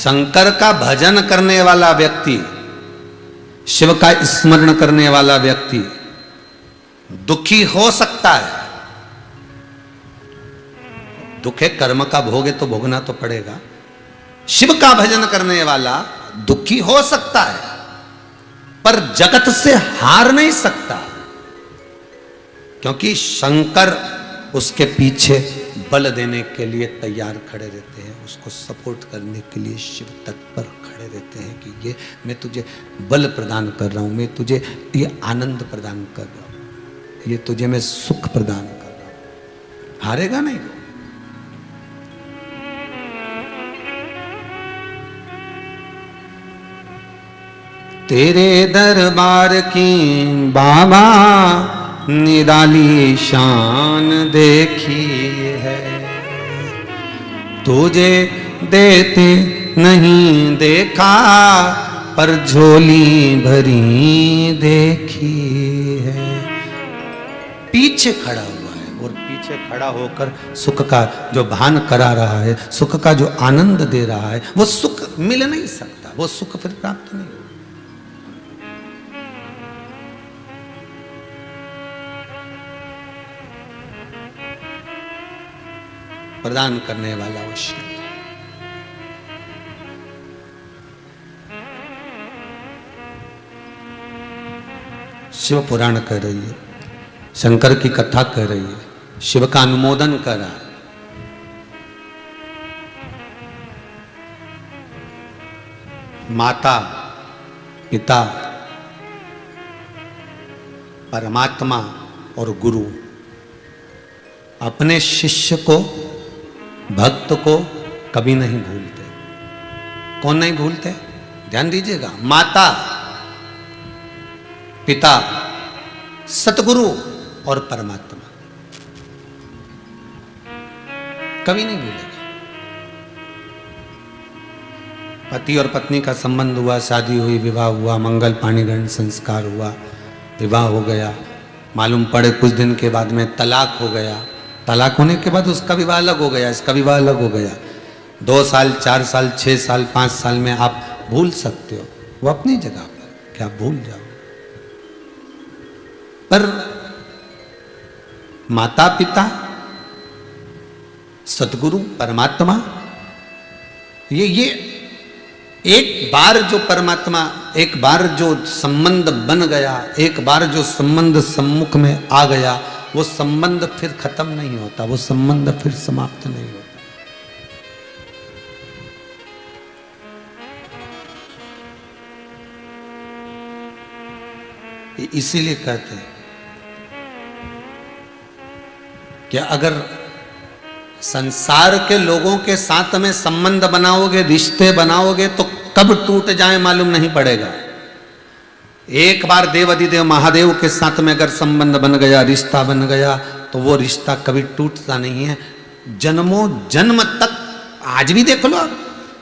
शंकर का भजन करने वाला व्यक्ति, शिव का स्मरण करने वाला व्यक्ति दुखी हो सकता है। दुख है, कर्म का भोग है तो भोगना तो पड़ेगा। शिव का भजन करने वाला दुखी हो सकता है पर जगत से हार नहीं सकता, क्योंकि शंकर उसके पीछे बल देने के लिए तैयार खड़े रहते हैं, उसको सपोर्ट करने के लिए शिव तत्पर खड़े रहते हैं कि ये मैं तुझे बल प्रदान कर रहा हूं, मैं तुझे ये आनंद प्रदान कर रहा हूं, ये तुझे मैं सुख प्रदान कर रहा हूं। हारेगा नहीं। तेरे दरबार की बाबा निराली शान देखी है, तुझे देते नहीं देखा पर झोली भरी देखी है। पीछे खड़ा हुआ है और पीछे खड़ा होकर सुख का जो भान करा रहा है, सुख का जो आनंद दे रहा है, वो सुख मिल नहीं सकता, वो सुख फिर प्राप्त नहीं। प्रदान करने वाला वो शिव। शिव पुराण कर रही है, शंकर की कथा कर रही है, शिव का अनुमोदन कर रहा है। माता पिता परमात्मा और गुरु अपने शिष्य को, भक्त को कभी नहीं भूलते। कौन नहीं भूलते? ध्यान दीजिएगा, माता पिता सतगुरु और परमात्मा कभी नहीं भूलेगा। पति और पत्नी का संबंध हुआ, शादी हुई, विवाह हुआ, मंगल पानी ग्रहण संस्कार हुआ, विवाह हो गया, मालूम पड़े कुछ दिन के बाद में तलाक हो गया, तलाक होने के बाद उसका विवाह अलग हो गया, इसका विवाह अलग हो गया। 2 साल 4 साल 6 साल 5 साल में आप भूल सकते हो, वो अपनी जगह पर, क्या भूल जाओ। पर माता पिता सतगुरु परमात्मा, ये एक बार जो परमात्मा, एक बार जो संबंध बन गया, एक बार जो संबंध सम्मुख में आ गया, वो संबंध फिर खत्म नहीं होता, वो संबंध फिर समाप्त नहीं होता। इसीलिए कहते हैं कि अगर संसार के लोगों के साथ में संबंध बनाओगे, रिश्ते बनाओगे, तो कब टूट जाए मालूम नहीं पड़ेगा। एक बार देवाधिदेव महादेव के साथ में अगर संबंध बन गया, रिश्ता बन गया, तो वो रिश्ता कभी टूटता नहीं है, जन्मों जन्म तक। आज भी देख लो आप,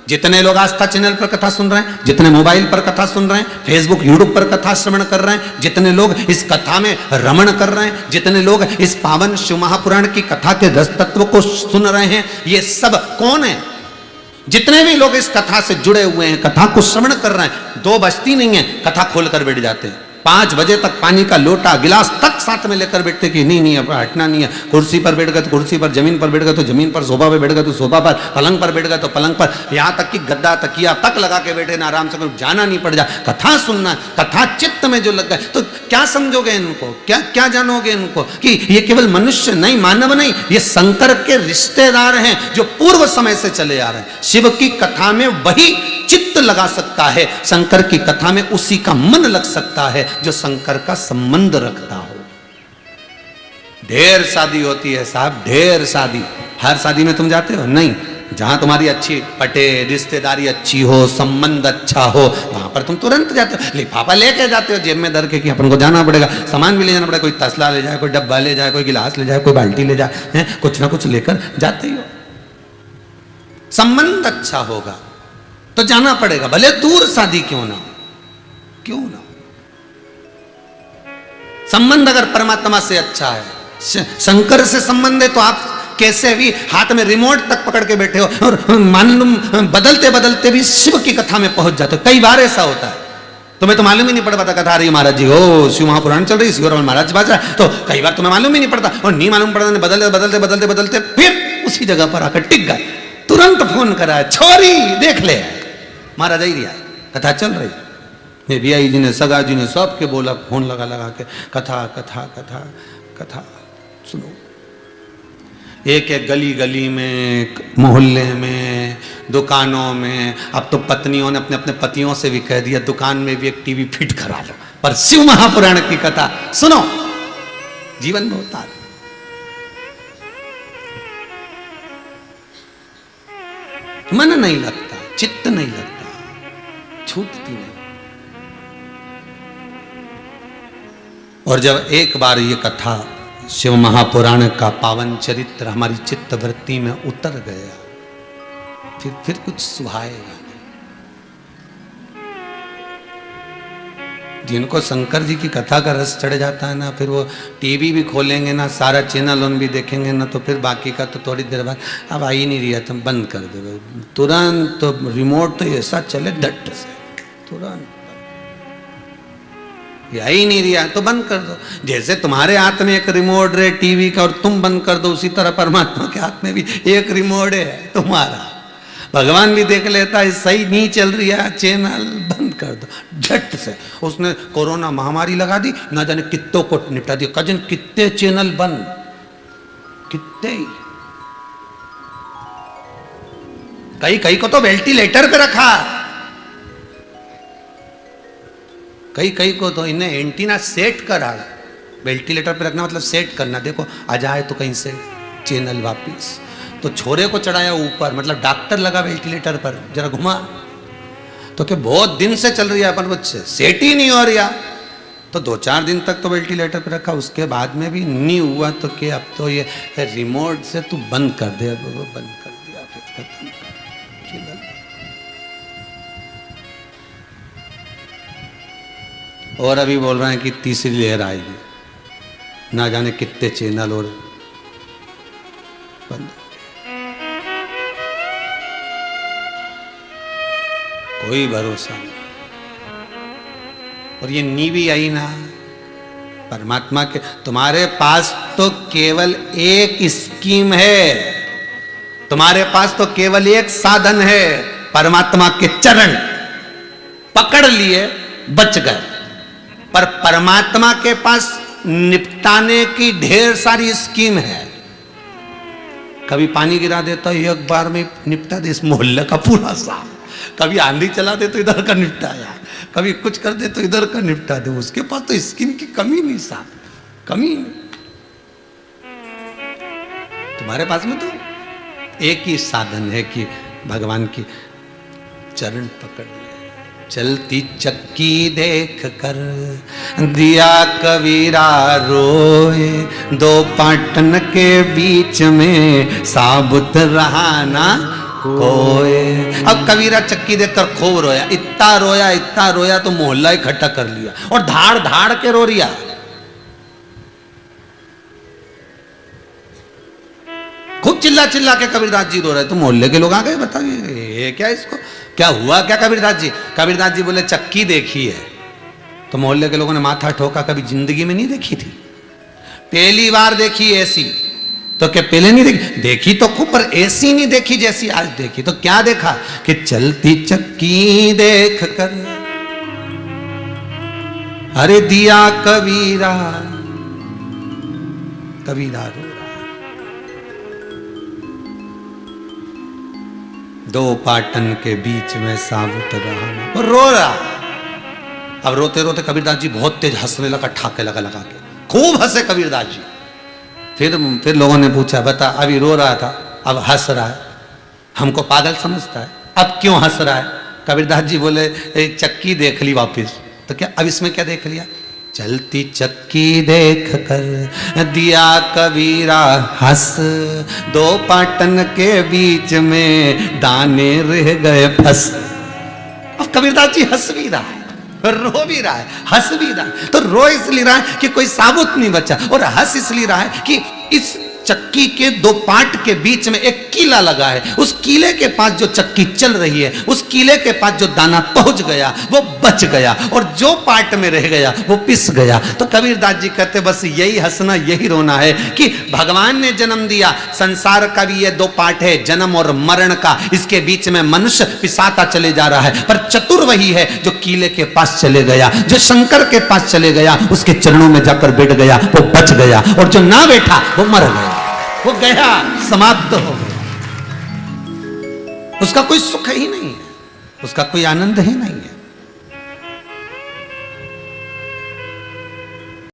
जितने लोग आस्था चैनल पर कथा सुन रहे हैं, जितने मोबाइल पर कथा सुन रहे हैं, फेसबुक यूट्यूब पर कथा श्रवण कर रहे हैं, जितने लोग इस कथा में रमण कर रहे हैं, जितने लोग इस पावन शिव महापुराण की कथा के रस तत्व को सुन रहे हैं, ये सब कौन है? जितने भी लोग इस कथा से जुड़े हुए हैं, कथा को श्रवण कर रहे हैं, 2 बजती नहीं है कथा खोलकर बैठ जाते हैं। 5 बजे तक पानी का लोटा गिलास तक साथ में लेकर बैठते कि नहीं अब हटना नहीं है। कुर्सी पर बैठ गए तो कुर्सी पर, जमीन पर बैठ गए तो जमीन पर, सोफा पर बैठ गए तो सोफा पर, पलंग पर बैठ गए तो पलंग पर, यहाँ तक कि गद्दा तकिया तक लगा के बैठे ना, आराम से जाना नहीं पड़ जाए। कथा सुनना, कथा चित्त में जो लग गए तो क्या समझोगे इनको, क्या जानोगे इनको कि ये केवल मनुष्य नहीं, मानव नहीं, ये शंकर के रिश्तेदार हैं जो पूर्व समय से चले आ रहे हैं। शिव की कथा में वही चित्त लगा सकता है, शंकर की कथा में उसी का मन लग सकता है जो शंकर का संबंध रखता हो। ढेर शादी होती है साहब, ढेर शादी। हर शादी में तुम जाते हो? नहीं। जहां तुम्हारी अच्छी पटे, रिश्तेदारी अच्छी हो, संबंध अच्छा हो, वहां पर तुम तुरंत जाते हो, लिफाफा लेके जाते हो जेब में धर के कि अपन को जाना पड़ेगा, सामान भी ले जाना पड़ेगा, कोई तसला ले जाए, कोई डब्बा ले जाए, कोई गिलास ले जाए, कोई बाल्टी ले जाए, कुछ ना कुछ लेकर जाते ही हो। संबंध अच्छा होगा तो जाना पड़ेगा, भले दूर शादी क्यों ना हो, क्यों ना हो। संबंध अगर परमात्मा से अच्छा है, शंकर से संबंध है, तो आप कैसे भी हाथ में रिमोट तक पकड़ के बैठे हो और मालूम बदलते बदलते भी शिव की कथा में पहुंच जाते हो। कई बार ऐसा होता है, तुम्हें तो मालूम ही नहीं पड़ पाता कथा आ रही महाराज जी, ओ शिव महापुराण चल रही, शिव महाराज बाज रहा है, तो कई बार तुम्हें मालूम ही नहीं पड़ता, और नहीं मालूम पड़ता, बदलते बदलते बदलते बदलते फिर उसी जगह पर आकर टिक गए। तुरंत फोन करा, छोरी देख ले महाराज आई रिया, कथा चल रही। ये बियाई जी ने, सगा जी ने, सबके बोला, फोन लगा लगा के कथा कथा कथा कथा सुनो। एक एक गली गली में, मोहल्ले में, दुकानों में, अब तो पत्नियों ने अपने अपने पतियों से भी कह दिया दुकान में भी एक टीवी फिट करा लो, पर शिव महापुराण की कथा सुनो, जीवन में होता है। मन नहीं लगता, चित्त नहीं लगता, छूटती नहीं। और जब एक बार ये कथा शिव महापुराण का पावन चरित्र हमारी चित्त वृत्ति में उतर गया, फिर कुछ सुहाएगा नहीं। जिनको शंकर जी की कथा का रस चढ़ जाता है ना, फिर वो टीवी भी खोलेंगे ना, सारा चैनल उन भी देखेंगे ना, तो फिर बाकी का तो थोड़ी देर बाद अब आ ही नहीं रहा, तुम बंद कर दो तुरंत। तो रिमोट तो ऐसा चले डट से, तुरंत ये आ ही नहीं रहा तो बंद कर दो। जैसे तुम्हारे हाथ में एक रिमोट है टीवी का और तुम बंद कर दो, उसी तरह परमात्मा के हाथ में भी एक रिमोट है तुम्हारा। भगवान भी देख लेता है सही नहीं चल रही है, चैनल बंद कर दो झट से। उसने कोरोना महामारी लगा दी, ना जाने कितनों को निपटा दिया, कजन कितने चैनल बंद, कितने ही। कई कई को तो वेंटिलेटर पे रखा, कई कई को तो इन्हें एंटीना सेट करा। वेंटिलेटर पे रखना मतलब सेट करना, देखो आ जाए तो कहीं से चैनल वापिस। तो छोरे को चढ़ाया ऊपर, मतलब डॉक्टर लगा वेंटिलेटर पर, जरा घुमा तो क्या बहुत दिन से चल रही है अपन बच्चे, सेट ही नहीं हो रहा। तो 2-4 दिन तक तो वेंटिलेटर पे रखा, उसके बाद में भी नहीं हुआ तो क्या, अब तो ये रिमोट से तू बंद कर दे। अब वो बंद कर दिया, फिर खत्म। और अभी बोल रहे हैं कि तीसरी लहर आएगी, ना जाने कितने चैनल और बंद। कोई भरोसा नहीं। और ये नीवी आई ना परमात्मा के, तुम्हारे पास तो केवल एक स्कीम है, तुम्हारे पास तो केवल एक साधन है, परमात्मा के चरण पकड़ लिए बच गए। पर परमात्मा के पास निपटाने की ढेर सारी स्कीम है। कभी पानी गिरा देता एक बार में निपटा दे इस मोहल्ले का पूरा साफ, कभी आंधी चला दे तो इधर का निपटाया, कभी कुछ कर दे तो इधर का निपटा दे। उसके पास तो स्कीम की कमी नहीं, साहब कमी नहीं। तुम्हारे पास में तो एक ही साधन है कि भगवान की चरण पकड़ ले। चलती चक्की देख कर दिया कबीरा रोए, 2 पाटन के बीच में साबुत रहा ना कोई। अब कबीरा चक्की देखकर खूब रोया, इतना रोया तो मोहल्ला इकट्ठा कर लिया और धाड़ धाड़ के रो रिया। खूब चिल्ला चिल्ला के कबीरदास जी रो रहे, तो मोहल्ले के लोग आ गए, बताइए ये क्या, इसको क्या हुआ क्या कबीरदास जी? कबीरदास जी बोले चक्की देखी है। तो मोहल्ले के लोगों ने माथा ठोका, कभी जिंदगी में नहीं देखी थी, पहली बार देखी ऐसी। तो क्या पहले नहीं देखी? देखी तो खूब, पर ऐसी नहीं देखी जैसी आज देखी। तो क्या देखा कि चलती चक्की देख कर अरे दिया कबीरा, कबीरा रो रहा, 2 पाटन के बीच में साबुत रहा और रो रहा। अब रोते रोते कबीरदास जी बहुत तेज हंसने लगा, ठाके लगा लगा के खूब हंसे कबीरदास जी। फिर लोगों ने पूछा, बता अभी रो रहा था अब हंस रहा है, हमको पागल समझता है, अब क्यों हंस रहा है? कबीरदास जी बोले चक्की देख ली वापिस। तो क्या अब इसमें क्या देख लिया? चलती चक्की देख कर दिया कबीरा हंस, 2 पाटन के बीच में दाने रह गए फंस। अब कबीरदास जी हंस भी रहा है, रो भी रहा है, हंस भी रहा है। तो रो इसलिए रहा है कि कोई साबुत नहीं बचा, और हंस इसलिए रहा है कि इस चक्की के दो पार्ट के बीच में एक कीला लगा है, उस कीले के पास जो चक्की चल रही है, उस कीले के पास जो दाना पहुंच गया वो बच गया, और जो पार्ट में रह गया वो पिस गया। तो कबीरदास जी कहते बस यही हंसना यही रोना है कि भगवान ने जन्म दिया, संसार का भी ये दो पार्ट है, जन्म और मरण का, इसके बीच में मनुष्य पिसाता चले जा रहा है, पर चतुर वही है जो कीले के पास चले गया, जो शंकर के पास चले गया, उसके चरणों में जाकर बैठ गया, वो बच गया, और जो ना बैठा वो मर गया, वो गया, समाप्त हो गया। उसका कोई सुख ही नहीं है, उसका कोई आनंद ही नहीं है।